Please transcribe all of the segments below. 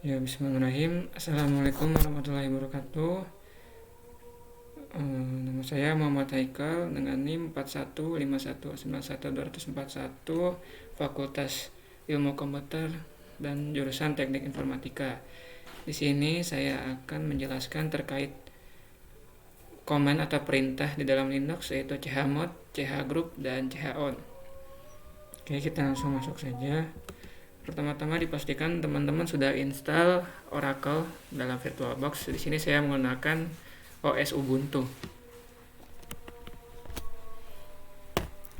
Ya, bismillahirrahmanirrahim. Assalamualaikum warahmatullahi wabarakatuh. Nama saya Muhammad Haikal dengan NIM 4151912041, Fakultas Ilmu Komputer dan jurusan Teknik Informatika. Di sini saya akan menjelaskan terkait command atau perintah di dalam Linux, yaitu chmod, chgroup, dan chown. Oke, kita langsung masuk saja. Pertama-tama dipastikan teman-teman sudah install Oracle dalam VirtualBox. Di sini saya menggunakan OS Ubuntu.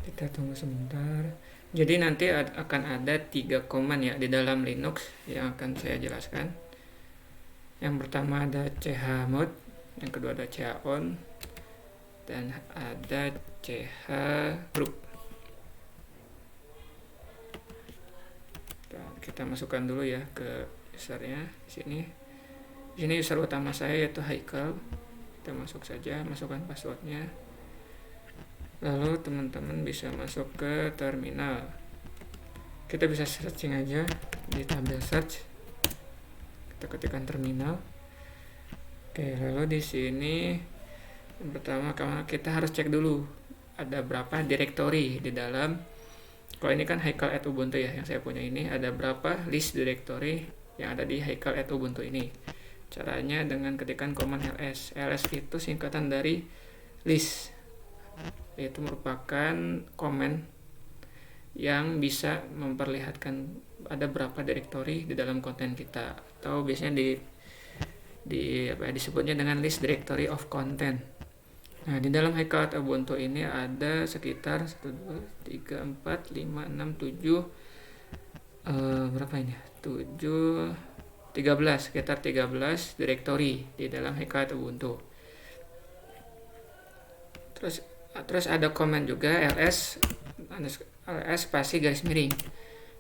Kita tunggu sebentar. Jadi nanti akan ada 3 command ya di dalam Linux yang akan saya jelaskan. Yang pertama ada chmod, yang kedua ada chown, dan ada chgroup. Kita masukkan dulu ya ke usernya di sini. Di sini user utama saya yaitu Haikal. Kita masuk saja, masukkan passwordnya. Lalu teman-teman bisa masuk ke terminal. Kita bisa searching aja di tabel search. Kita ketikkan terminal. Oke, lalu di sini yang pertama kita harus cek dulu ada berapa directory di dalam. Kalau ini kan Haikal at Ubuntu ya, yang saya punya ini ada berapa list directory yang ada di Haikal at Ubuntu ini. Caranya dengan ketikan command ls. ls itu singkatan dari list. Itu merupakan command yang bisa memperlihatkan ada berapa directory di dalam konten kita, atau biasanya disebutnya dengan list directory of content. Nah, di dalam Haikal at Ubuntu ini ada sekitar 1, 2, 3, 4, 5, 6, 7 berapa ini? 7, 13, sekitar 13 directory di dalam Haikal at Ubuntu. Terus ada command juga ls spasi garis miring.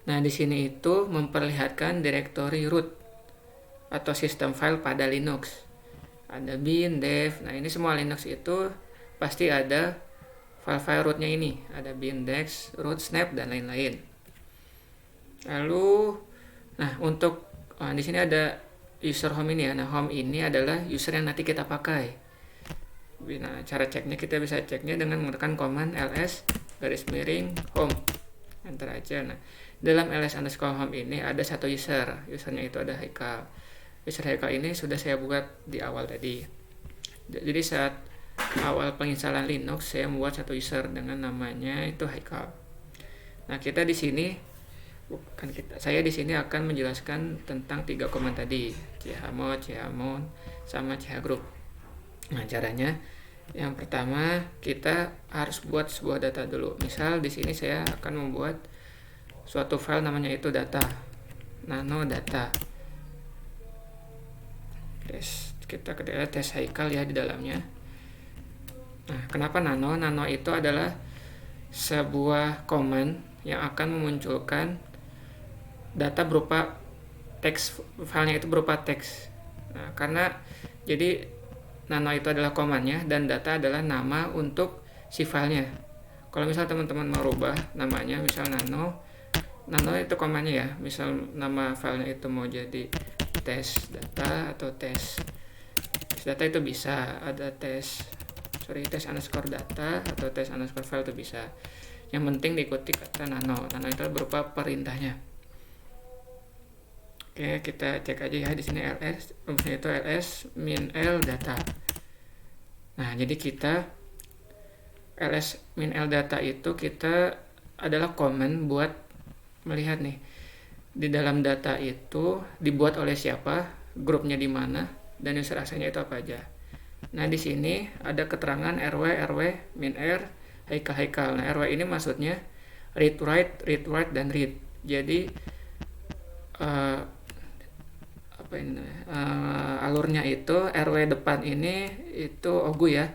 Nah, di sini itu memperlihatkan directory root atau sistem file pada Linux. Ada bin, dev. Nah, ini semua Linux itu pasti ada file-file rootnya ini. Ada bin, dex, root, snap, dan lain-lain. Lalu, di sini ada user home ini ya. Nah, home ini adalah user yang nanti kita pakai. Nah, cara ceknya kita bisa ceknya dengan menggunakan command ls garis miring home. Enter aja. Nah, dalam ls_home ini ada satu user. Usernya itu ada Haikal. User Haikal ini sudah saya buat di awal tadi. Jadi saat awal penginstalan Linux saya membuat satu user dengan namanya itu Haikal. Nah, saya di sini akan menjelaskan tentang 3 command tadi, chmod, chown, sama chgroup. Nah, caranya yang pertama kita harus buat sebuah data dulu. Misal di sini saya akan membuat suatu file namanya itu data, nano data. Kita ketik tes Haikal ya di dalamnya. Nah, kenapa nano? Nano itu adalah sebuah command yang akan memunculkan data berupa teks, filenya itu berupa teks. Nah, karena jadi nano itu adalah commandnya dan data adalah nama untuk si filenya. Kalau misal teman-teman mau rubah namanya, misal nano itu commandnya ya. Misal nama filenya itu mau jadi tes data atau tes data itu bisa, ada tes underscore data atau tes underscore file itu bisa. Yang penting diikuti kata nano itu berupa perintahnya. Oke, kita cek aja ya di sini rumusnya itu ls min l data. Nah, jadi kita ls min l data itu kita adalah command buat melihat nih di dalam data itu dibuat oleh siapa, grupnya di mana, dan user aksesnya itu apa aja. Nah, di sini ada keterangan rw, min r, Haikal. Nah, rw ini maksudnya read write, dan read. Jadi alurnya itu rw depan ini itu ogu ya,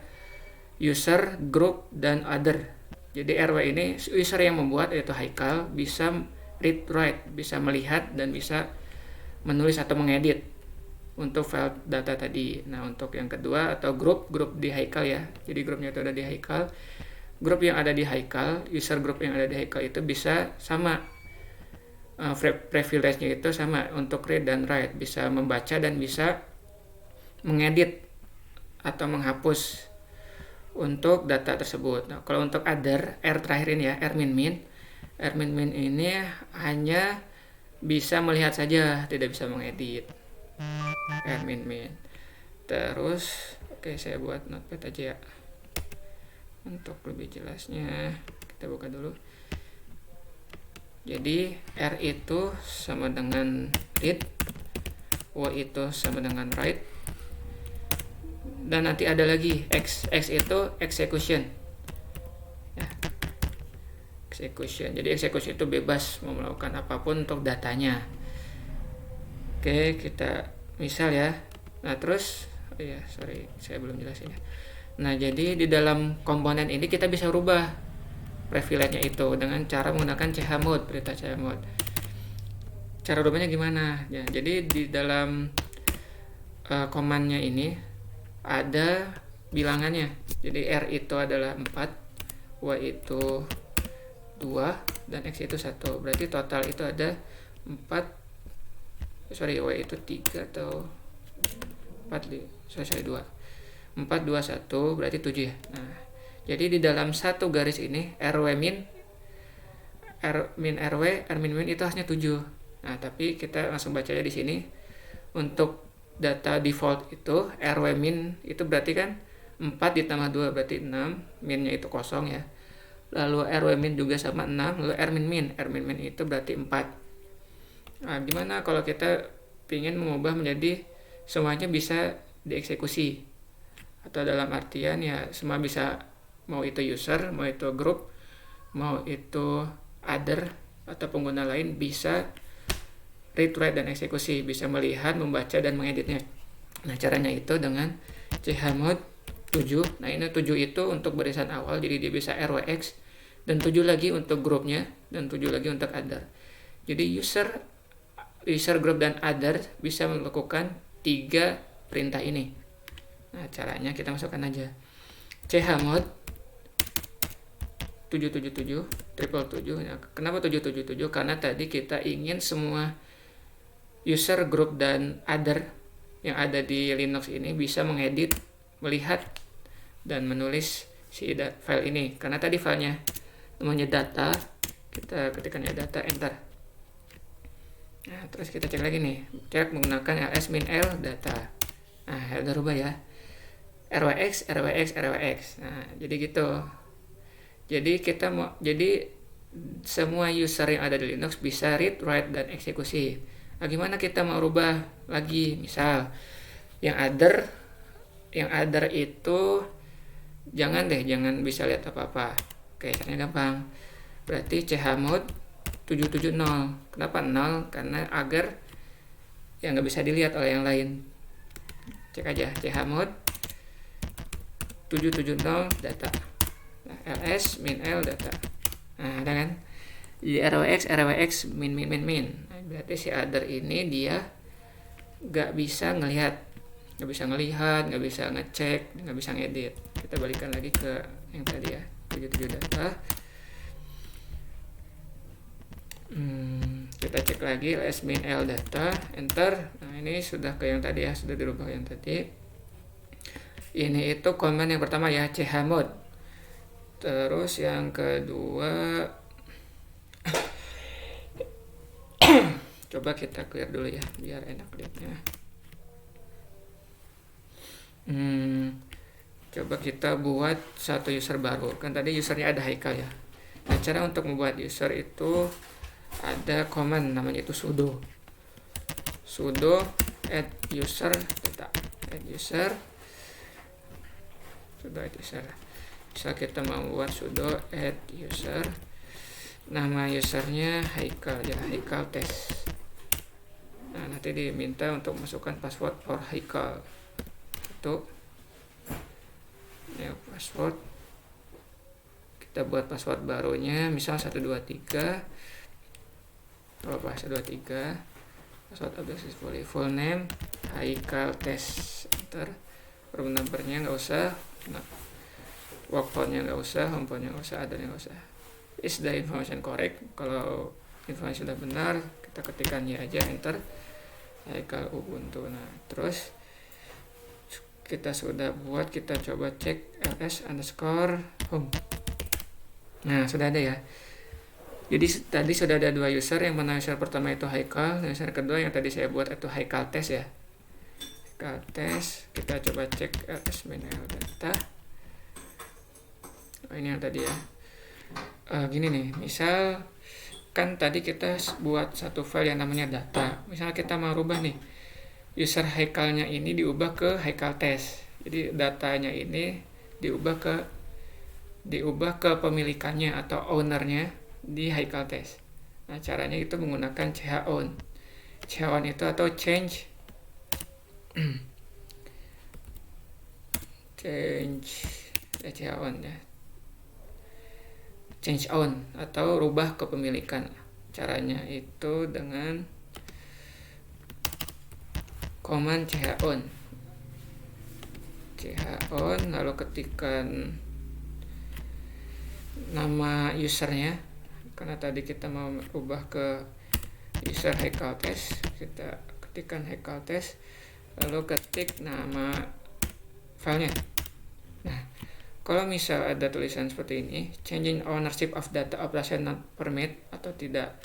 user, group, dan other. Jadi rw ini user yang membuat, yaitu Haikal, bisa read write, bisa melihat dan bisa menulis atau mengedit untuk file data tadi. Nah, untuk yang kedua atau grup di Haikal ya. Jadi grupnya itu ada di Haikal. Grup yang ada di Haikal, user group yang ada di Haikal itu bisa sama privilege-nya itu sama untuk read dan write, bisa membaca dan bisa mengedit atau menghapus untuk data tersebut. Nah, kalau untuk other, R terakhir ini ya, R min ini hanya bisa melihat saja, tidak bisa mengedit. R min. Terus, oke, saya buat notepad aja ya. Untuk lebih jelasnya, kita buka dulu. Jadi R itu sama dengan read, W itu sama dengan write, dan nanti ada lagi X itu execution ya, execution. Jadi execution itu bebas mau melakukan apapun untuk datanya. Oke, kita misal ya. Nah terus saya belum jelasin ya. Nah jadi di dalam komponen ini kita bisa rubah privilege-nya itu dengan cara menggunakan chmod, perintah chmod. Cara rubahnya gimana ya? Jadi di dalam command-nya ini ada bilangannya. Jadi R itu adalah 4, Y itu 2, dan X itu 1. Berarti total itu ada 4, Y itu 3 atau 4, 2. 4, 2, 1, berarti 7 ya. Nah, jadi di dalam satu garis ini RW min, RW, R min itu hasilnya 7. Nah, tapi kita langsung bacanya di sini. Untuk data default itu RW min itu berarti kan 4 ditambah 2 berarti 6, minnya itu kosong ya. Lalu RW min juga sama 6, lalu R min itu berarti 4. Nah, gimana kalau kita ingin mengubah menjadi semuanya bisa dieksekusi, atau dalam artian ya semua bisa, mau itu user, mau itu group, mau itu other atau pengguna lain bisa read, write, dan eksekusi, bisa melihat, membaca, dan mengeditnya. Nah caranya itu dengan chmod 7. Nah ini 7 itu untuk barisan awal, jadi dia bisa RWX, dan 7 lagi untuk grupnya, dan 7 lagi untuk other. Jadi user group dan other bisa melakukan 3 perintah ini. Nah caranya kita masukkan aja chmod 777 777. Nah, kenapa 777? Karena tadi kita ingin semua user group dan other yang ada di Linux ini bisa mengedit, melihat, dan menulis si file ini. Karena tadi filenya namanya data, kita ketikkan ya data, enter. Nah terus kita cek lagi nih, cek menggunakan ls min l data. Nah udah rubah ya, RWX. Nah jadi gitu. Jadi semua user yang ada di Linux bisa read, write, dan eksekusi. Nah, gimana kita mau rubah lagi? Misal yang other itu jangan bisa lihat apa-apa. Oke, caranya gampang. Berarti chmod 770. Kenapa 0? Karena agar yang nggak bisa dilihat oleh yang lain. Cek aja chmod 770 data. Nah, ls min l data. Nah, ada kan? Jadi RWX min. Nah, berarti si other ini dia nggak bisa ngelihat, nggak bisa ngecek, nggak bisa ngedit. Kita balikan lagi ke yang tadi ya, 77 data. Kita cek lagi ls min l data, enter. Nah ini sudah ke yang tadi ya, sudah dirubah yang tadi. Ini itu command yang pertama ya, chmod. Terus yang kedua coba kita clear dulu ya biar enak lihatnya. Coba kita buat satu user baru. Kan tadi usernya ada Haikal ya. Nah cara untuk membuat user itu ada command namanya itu sudo add user data, add user. Bisa kita membuat sudo add user, nama usernya Haikal ya, Haikal test. Nah nanti diminta untuk masukkan password for Haikal itu ya, password. Kita buat password barunya misal 123, apa 123, password successfully, full name Haikal test, enter. Room numbernya nggak usah, work phone-nya nggak usah, home phone-nya nggak usah, ada nggak usah. Is the information correct? Kalau infonya sudah benar, kita ketikkan ya aja, enter Haikal Ubuntu. Nah terus kita sudah buat, kita coba cek ls_home. Nah sudah ada ya. Jadi tadi sudah ada 2 user, yang mana user pertama itu Haikal, dan user kedua yang tadi saya buat itu Haikal test ya. Haikal test, kita coba cek ls-main_l data. Ini yang tadi ya. Gini nih, misal kan tadi kita buat satu file yang namanya data. Misalnya kita mau rubah nih, user Haikalnya ini diubah ke Haikal test. Jadi datanya ini diubah ke pemilikannya atau ownernya di Haikal test. Nah caranya itu menggunakan chown. Chown itu atau change chown ya. Change own atau rubah kepemilikan. Caranya itu dengan command chown, lalu ketikkan nama usernya, karena tadi kita mau rubah ke user Haikal test, kita ketikkan Haikal test, lalu ketik nama filenya. Nah kalau misal ada tulisan seperti ini, changing ownership of data operation not permit, atau tidak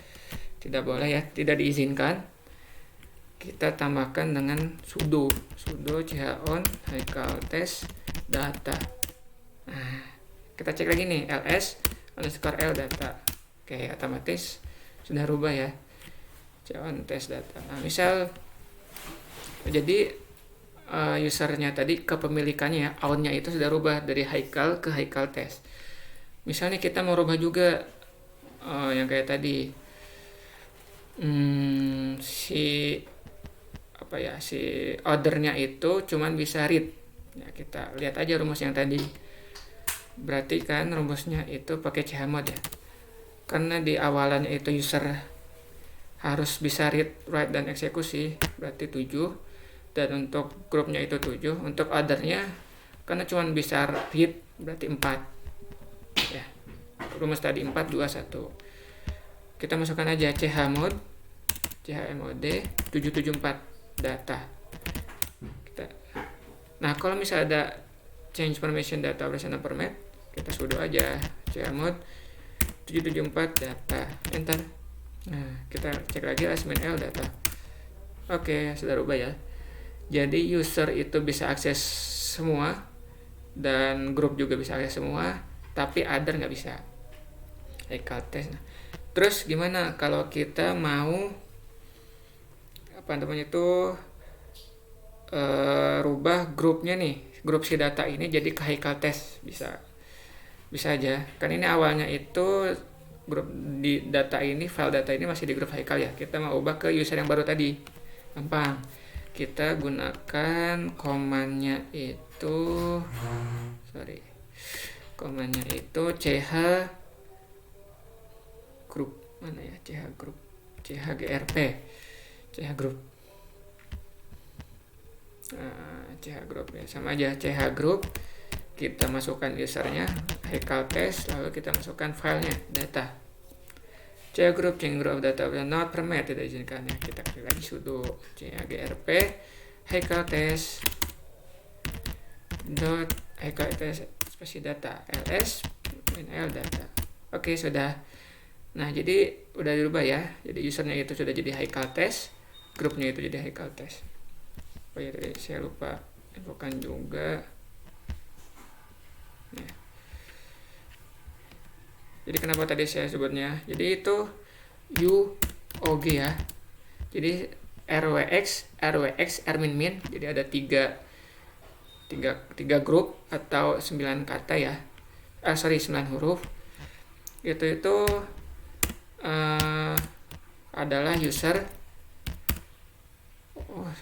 boleh ya, tidak diizinkan, kita tambahkan dengan sudo chown Haikal test data. Nah kita cek lagi nih, ls_l data. Oke, otomatis sudah rubah ya, chown test data. Nah misal jadi usernya tadi kepemilikannya, ownnya itu sudah rubah dari Haikal ke Haikal test. Misalnya kita mau rubah juga yang kayak tadi, si ordernya itu cuman bisa read ya, kita lihat aja rumus yang tadi. Berarti kan rumusnya itu pakai chmod ya, karena di awalannya itu user harus bisa read, write, dan eksekusi, berarti 7. Dan untuk grupnya itu 7. Untuk ordernya karena cuma bisa read, berarti 4 ya. Rumus tadi 4, 2, 1. Kita masukkan aja chmod 774 data. Nah kalau misalnya ada change permission data operation not permit, kita sudo aja chmod 774 data, enter. Nah kita cek lagi ls-main_l data. Oke, sudah rubah ya. Jadi user itu bisa akses semua, dan grup juga bisa akses semua, tapi other nggak bisa. Haikal test. Terus gimana kalau kita mau rubah grupnya nih, grup si data ini jadi ke Haikal test? Bisa aja. Kan ini awalnya itu grup di data ini, file data ini masih di grup Haikal ya. Kita mau ubah ke user yang baru tadi, gampang. Kita gunakan commandnya itu ch group, mana ya, chgrp. Nah, chgroup ya, sama aja, chgroup. Kita masukkan usernya Haikal test, lalu kita masukkan filenya data. Chgroup data not permit, tidak izinkan ya. Kita klik lagi sudo chgrp Haikal test Haikal test spasi data ls-main_l data. Oke, sudah. Nah jadi udah dirubah ya, jadi usernya itu sudah jadi Haikal test, grupnya itu jadi Haikal test. Oh ya, tadi saya lupa infokan juga ya. Jadi kenapa tadi saya sebutnya, jadi itu UOG ya, jadi RWX, RMIN, jadi ada tiga grup atau 9 kata ya, 9 huruf. Itu adalah user,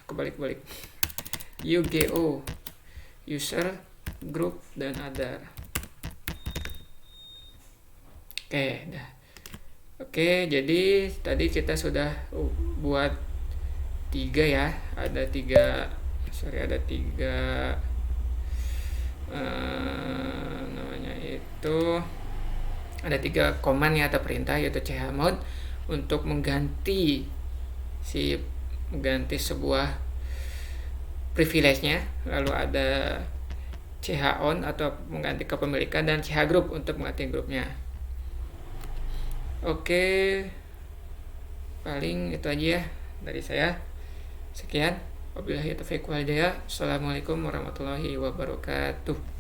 kebalik, UGO, user, group, dan other. Oke, jadi tadi kita sudah buat 3 ya, ada tiga namanya itu ada 3 command ya atau perintah, yaitu chmod, untuk mengganti sebuah privilege-nya, lalu ada CH on atau mengganti kepemilikan, dan CH group untuk mengganti grupnya. Oke, paling itu aja ya dari saya. Sekian, wabillahi taufiq wal hidayah. Assalamualaikum warahmatullahi wabarakatuh.